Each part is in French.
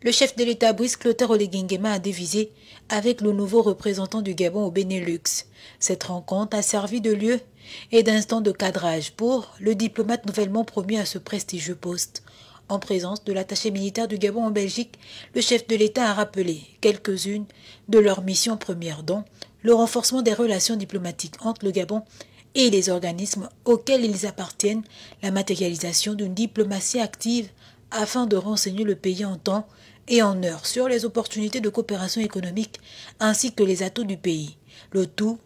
Le chef de l'État Brice Clotaire Oligui Nguema a divisé avec le nouveau représentant du Gabon au Benelux. Cette rencontre a servi de lieu et d'instant de cadrage pour le diplomate nouvellement promu à ce prestigieux poste. En présence de l'attaché militaire du Gabon en Belgique, le chef de l'État a rappelé quelques-unes de leurs missions premières, dont le renforcement des relations diplomatiques entre le Gabon et les organismes auxquels ils appartiennent, la matérialisation d'une diplomatie active afin de renseigner le pays en temps et en heure sur les opportunités de coopération économique ainsi que les atouts du pays, le tout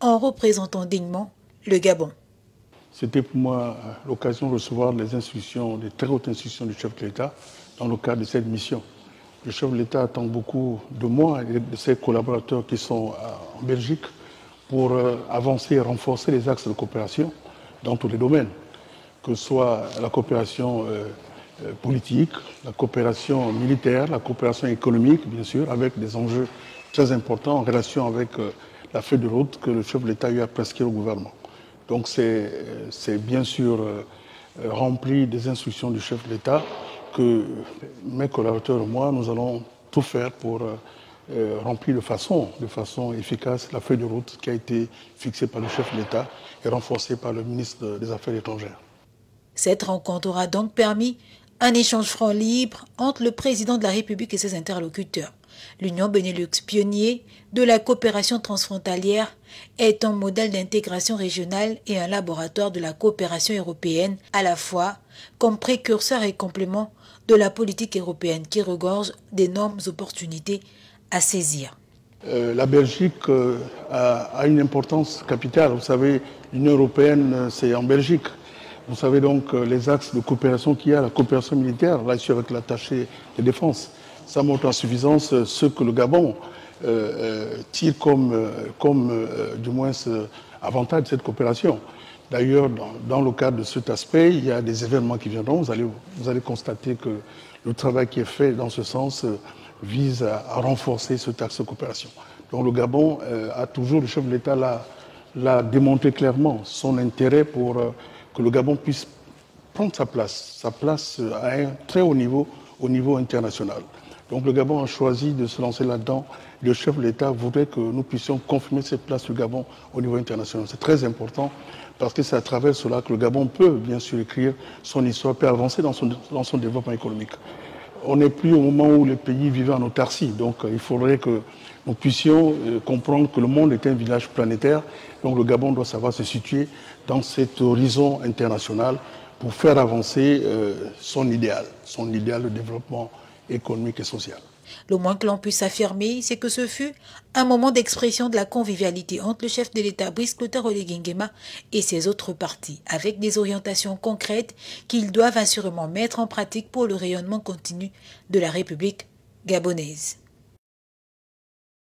en représentant dignement le Gabon. C'était pour moi l'occasion de recevoir les instructions, les très hautes instructions du chef de l'État dans le cadre de cette mission. Le chef de l'État attend beaucoup de moi et de ses collaborateurs qui sont en Belgique pour avancer et renforcer les axes de coopération dans tous les domaines, que ce soit la coopération politique, la coopération militaire, la coopération économique, bien sûr, avec des enjeux très importants en relation avec la feuille de route que le chef de l'État a eu à prescrire au gouvernement. Donc c'est bien sûr rempli des instructions du chef de l'État que mes collaborateurs et moi, nous allons tout faire pour remplir de façon efficace la feuille de route qui a été fixée par le chef de l'État et renforcée par le ministre des Affaires étrangères. Cette rencontre aura donc permis un échange franc libre entre le président de la République et ses interlocuteurs. L'Union Benelux, pionnier de la coopération transfrontalière, est un modèle d'intégration régionale et un laboratoire de la coopération européenne, à la fois comme précurseur et complément de la politique européenne qui regorge d'énormes opportunités à saisir. La Belgique a une importance capitale. Vous savez, l'Union européenne, c'est en Belgique. Vous savez donc les axes de coopération qu'il y a, la coopération militaire, là ici avec l'attaché de défense. Ça montre en suffisance ce que le Gabon tire comme du moins avantage de cette coopération. D'ailleurs, dans le cadre de cet aspect, il y a des événements qui viendront. Vous allez constater que le travail qui est fait dans ce sens vise à renforcer ce axe de coopération. Donc le Gabon a toujours, le chef de l'État l'a démontré clairement, son intérêt pour que le Gabon puisse prendre sa place à un très haut niveau, au niveau international. Donc le Gabon a choisi de se lancer là-dedans. Le chef de l'État voudrait que nous puissions confirmer cette place du Gabon au niveau international. C'est très important parce que c'est à travers cela que le Gabon peut bien sûr écrire son histoire, peut avancer dans son développement économique. On n'est plus au moment où les pays vivaient en autarcie, donc il faudrait que nous puissions comprendre que le monde est un village planétaire, donc le Gabon doit savoir se situer dans cet horizon international pour faire avancer son idéal de développement économique et social. Le moins que l'on puisse affirmer, c'est que ce fut un moment d'expression de la convivialité entre le chef de l'État Brice Clotaire Oligui Nguema et ses autres partis, avec des orientations concrètes qu'ils doivent assurément mettre en pratique pour le rayonnement continu de la République gabonaise.